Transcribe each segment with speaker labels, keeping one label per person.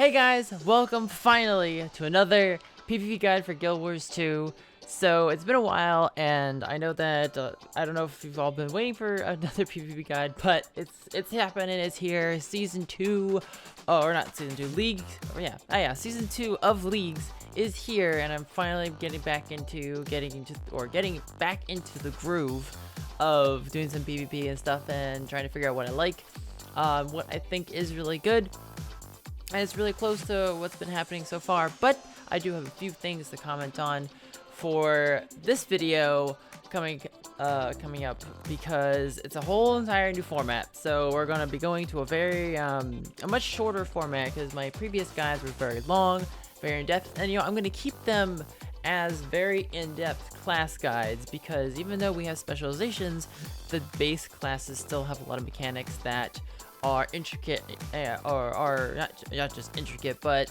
Speaker 1: Hey guys, welcome finally to another PvP guide for Guild Wars 2. So it's been a while, and I know that I don't know if you've all been waiting for another PvP guide, but it's happening. It's here. Season 2, or not season 2, League. Or yeah, season 2 of Leagues is here, and I'm finally getting back into getting back into the groove of doing some PvP and stuff, and trying to figure out what I like, what I think is really good. And it's really close to what's been happening so far, but I do have a few things to comment on for this video coming up, because it's a whole entire new format. So we're going to be going to a much shorter format, because my previous guides were very long, very in-depth, and I'm going to keep them as very in-depth class guides, because even though we have specializations, the base classes still have a lot of mechanics that are intricate, or are not just intricate, but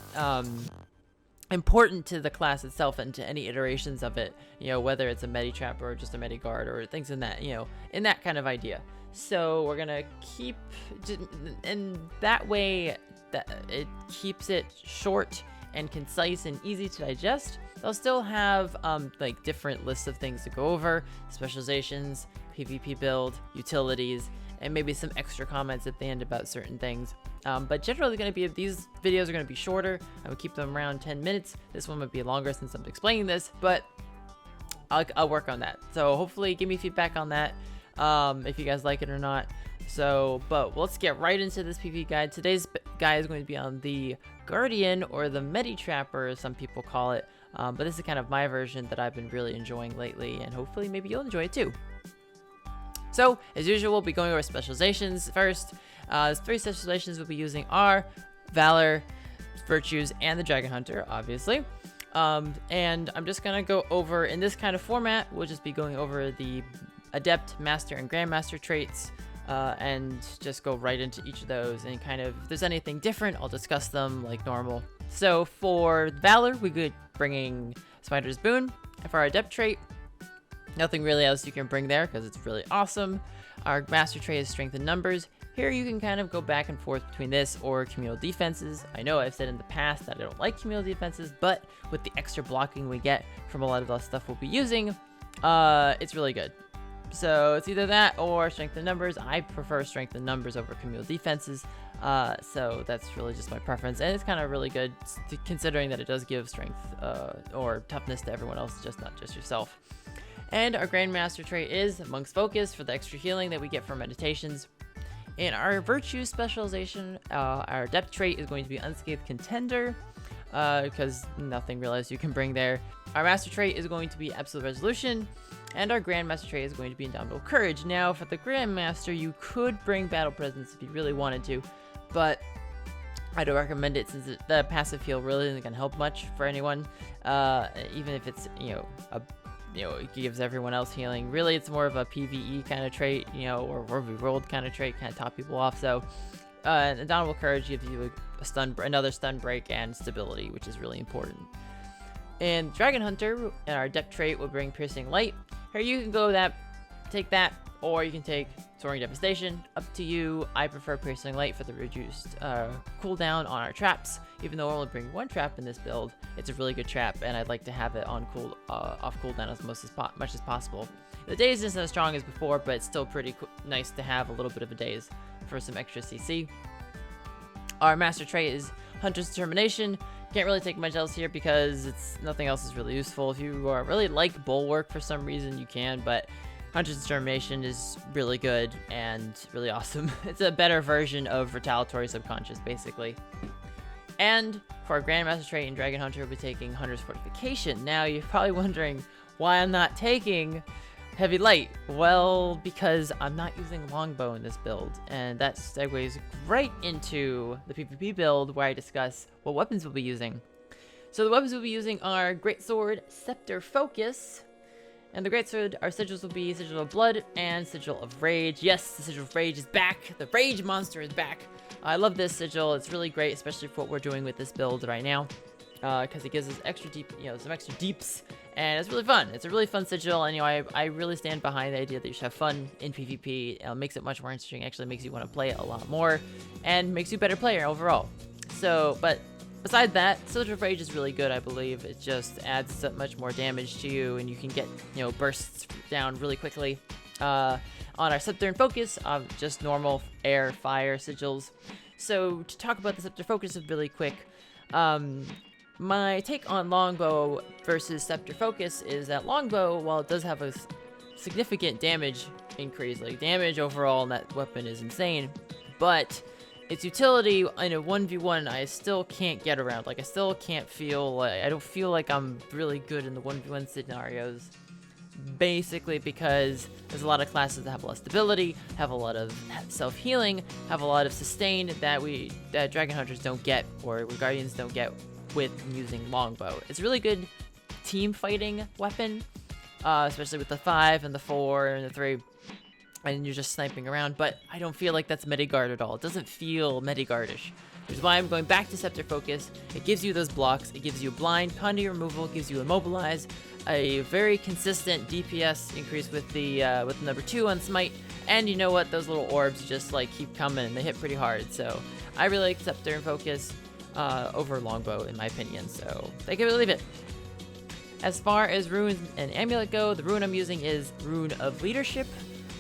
Speaker 1: important to the class itself and to any iterations of it, whether it's a medi-trap or just a medi-guard or things in that, in that kind of idea. So we're gonna keep, in that way, that it keeps it short and concise and easy to digest. They'll still have like different lists of things to go over: specializations, PvP build, utilities, and maybe some extra comments at the end about certain things. But generally, these videos are going to be shorter. I would keep them around 10 minutes. This one might be longer since I'm explaining this, but I'll work on that. So hopefully give me feedback on that, if you guys like it or not. But let's get right into this PvP guide. Today's guide is going to be on the Guardian, or the Medi-Trapper, as some people call it. But this is kind of my version that I've been really enjoying lately, and hopefully maybe you'll enjoy it too. So, as usual, we'll be going over specializations first. The 3 specializations we'll be using are Valor, Virtues, and the Dragonhunter, obviously. And I'm just going to go over, in this kind of format, we'll just be going over the Adept, Master, and Grandmaster traits, and just go right into each of those, and kind of, if there's anything different, I'll discuss them like normal. So, for Valor, we could bringing Spider's Boon, and for our Adept trait, nothing really else you can bring there, because it's really awesome. Our master trait is strength in numbers. Here you can kind of go back and forth between this or communal defenses. I know I've said in the past that I don't like communal defenses, but with the extra blocking we get from a lot of the stuff we'll be using, it's really good. So it's either that or strength in numbers. I prefer strength in numbers over communal defenses. So that's really just my preference, and it's kind of really good considering that it does give strength or toughness to everyone else, not just yourself. And our Grandmaster trait is Monk's Focus, for the extra healing that we get from meditations. In our Virtue specialization, our Adept trait is going to be Unscathed Contender, because nothing really else you can bring there. Our Master trait is going to be Absolute Resolution, and our Grandmaster trait is going to be Indomitable Courage. Now, for the Grandmaster, you could bring Battle Presence if you really wanted to, but I don't recommend it, since the passive heal really isn't going to help much for anyone, even if it's, it gives everyone else healing. Really, it's more of a PvE kind of trait, or rerolled kind of trait, kind of top people off. So, Indomitable Courage gives you another stun break and stability, which is really important. And Dragonhunter, and our Adept trait, will bring Piercing Light. Here you can take that, or you can take Soaring Devastation. Up to you. I prefer Piercing Light for the reduced cooldown on our traps. Even though we're only bringing 1 trap in this build, it's a really good trap, and I'd like to have it on off cooldown as much as possible. The daze isn't as strong as before, but it's still pretty nice to have a little bit of a daze for some extra CC. Our Master trait is Hunter's Determination. Can't really take much else here, because nothing else is really useful. If you really like Bulwark for some reason, you can, but Hunter's Determination is really good and really awesome. It's a better version of Retaliatory Subconscious, basically. And for our Grandmaster trait in Dragonhunter, we'll be taking Hunter's Fortification. Now, you're probably wondering why I'm not taking Heavy Light. Well, because I'm not using Longbow in this build, and that segues right into the PvP build, where I discuss what weapons we'll be using. So the weapons we'll be using are Greatsword, Scepter, Focus. And the Greatsword, our sigils will be Sigil of Blood and Sigil of Rage. Yes, the Sigil of Rage is back. The Rage monster is back. I love this sigil. It's really great, especially for what we're doing with this build right now, because it gives us extra deep, some extra deeps, and it's really fun. It's a really fun sigil, and I really stand behind the idea that you should have fun in PvP. It makes it much more interesting. Actually, makes you want to play it a lot more, and makes you a better player overall. So, but Besides that, Soldier of Rage is really good, I believe. It just adds so much more damage to you, and you can get, bursts down really quickly. On our Scepter and Focus, just normal air, fire sigils. So to talk about the Scepter Focus really quick, my take on Longbow versus Scepter Focus is that Longbow, while it does have a significant damage increase, like damage overall in that weapon is insane, but its utility in a 1v1 I still can't get around. Like, I still can't feel like, I don't feel like I'm really good in the 1v1 scenarios. Basically because there's a lot of classes that have a lot of stability, have a lot of self-healing, have a lot of sustain that Dragonhunters don't get, or Guardians don't get with using Longbow. It's a really good team fighting weapon, especially with the 5 and the 4 and the 3. And you're just sniping around, but I don't feel like that's Mediguard at all. It doesn't feel Mediguardish, which is why I'm going back to Scepter Focus. It gives you those blocks, it gives you blind, condy removal, it gives you immobilize, a very consistent DPS increase with the number 2 on Smite, and you know what, those little orbs just like keep coming and they hit pretty hard. So I really like Scepter and Focus over Longbow in my opinion, so take it or leave it. As far as runes and amulet go, the rune I'm using is Rune of Leadership.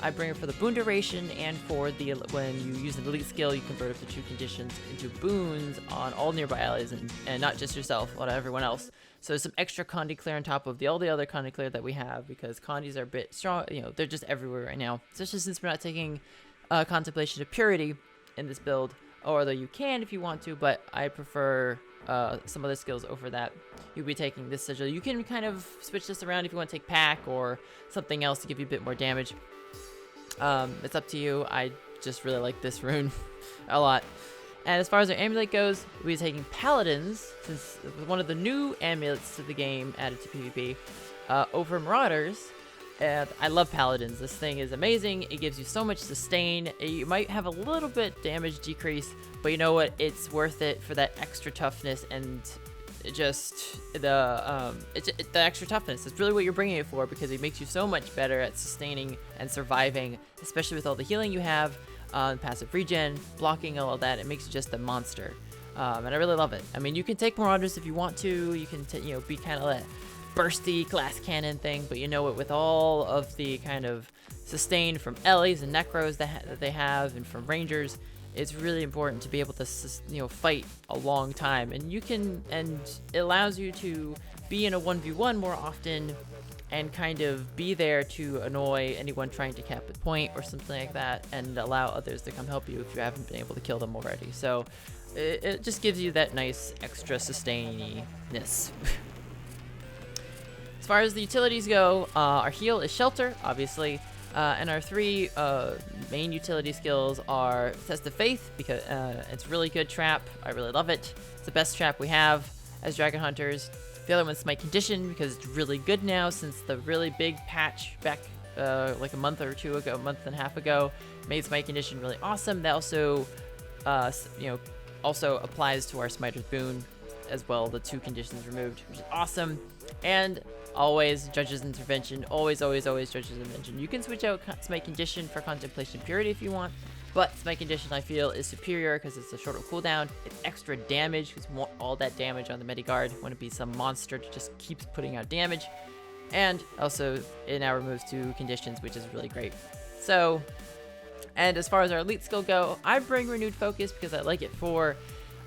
Speaker 1: I bring it for the boon duration, and for the when you use an elite skill, you convert up to 2 conditions into boons on all nearby allies, and not just yourself, but everyone else. So there's some extra Condi clear on top of all the other Condi clear that we have, because Condis are a bit strong, they're just everywhere right now. Especially since we're not taking Contemplation of Purity in this build, although you can if you want to, but I prefer some other skills over that. You'll be taking this sigil. You can kind of switch this around if you want to take Pack or something else to give you a bit more damage. It's up to you. I just really like this rune a lot. And as far as our amulet goes, we'll be taking Paladins, since it was one of the new amulets to the game added to PvP, over Marauders. And I love Paladins. This thing is amazing. It gives you so much sustain. You might have a little bit damage decrease, but you know what? It's worth it for that extra toughness and just the extra toughness. It's really what you're bringing it for, because it makes you so much better at sustaining and surviving, especially with all the healing you have, passive regen, blocking, all of that. It makes you just a monster, and I really love it. I mean, you can take Marauders if you want to. You can be kind of that bursty glass cannon thing, but you know what, with all of the kind of sustain from Ellies and Necros that they have, and from Rangers, it's really important to be able to fight a long time, and it allows you to be in a 1v1 more often and kind of be there to annoy anyone trying to cap a point or something like that, and allow others to come help you if you haven't been able to kill them already. So it just gives you that nice extra sustaininess. As far as the utilities go, our heal is Shelter, obviously. And our 3 main utility skills are Test of Faith, because it's really good trap. I really love it. It's the best trap we have as Dragon Hunters. The other one's Smite Condition, because it's really good now since the really big patch back like a month and a half ago made Smite Condition really awesome. That also also applies to our Smiter's Boon as well, the 2 conditions removed, which is awesome. And always Judge's Intervention, always Judge's Intervention. You can switch out Smite Condition for Contemplation Purity if you want, but Smite Condition I feel is superior because it's a shorter cooldown. It's extra damage, because you want all that damage on the Mediguard. You want to be some monster that just keeps putting out damage. And also it now removes 2 conditions, which is really great. So, and as far as our elite skill go, I bring Renewed Focus because I like it for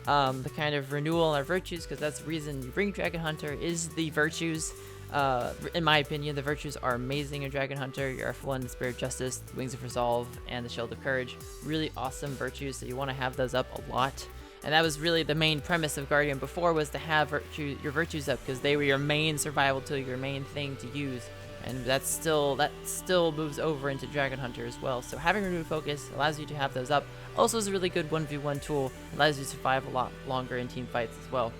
Speaker 1: the kind of renewal on our virtues, because that's the reason you bring Dragon Hunter, is the virtues. In my opinion, the virtues are amazing in Dragon Hunter. Your F1, the Spirit of Justice, the Wings of Resolve, and the Shield of Courage. Really awesome virtues, so you want to have those up a lot. And that was really the main premise of Guardian before, was to have your virtues up, because they were your main survival tool, your main thing to use. And that still moves over into Dragon Hunter as well. So having Renewed Focus allows you to have those up. Also is a really good 1v1 tool. Allows you to survive a lot longer in team fights as well.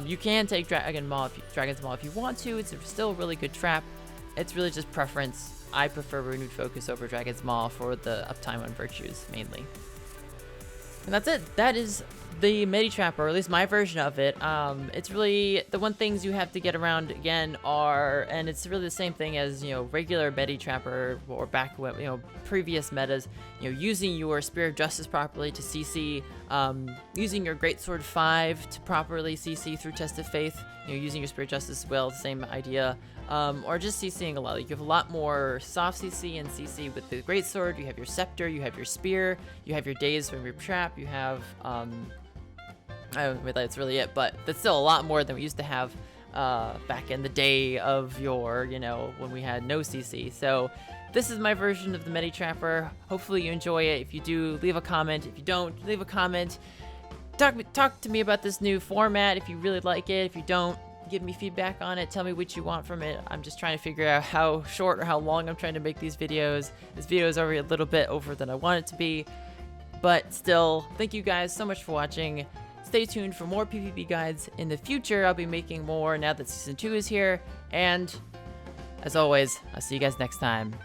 Speaker 1: You can take Dragon's Maw if you want to. It's still a really good trap. It's really just preference. I prefer Renewed Focus over Dragon's Maw for the uptime on virtues, mainly. And that's it. That is the Medi-Trap, or at least my version of it. It's really, the one things you have to get around again are, and it's really the same thing as, regular Medi-Trapper or back when, previous metas, using your Spirit of Justice properly to CC Using your Greatsword 5 to properly CC through Test of Faith, using your Spirit Justice as well, same idea. Or just CCing a lot. Like, you have a lot more soft CC and CC with the Greatsword. You have your Scepter, you have your Spear, you have your Daze from your Trap, you have, that's really it, but that's still a lot more than we used to have back in the day of your, when we had no CC. So this is my version of the Medi Trapper. Hopefully you enjoy it. If you do, leave a comment. If you don't, leave a comment. Talk to me about this new format if you really like it. If you don't, give me feedback on it. Tell me what you want from it. I'm just trying to figure out how short or how long I'm trying to make these videos. This video is already a little bit over than I want it to be. But still, thank you guys so much for watching. Stay tuned for more PvP guides in the future. I'll be making more now that Season 2 is here. And as always, I'll see you guys next time.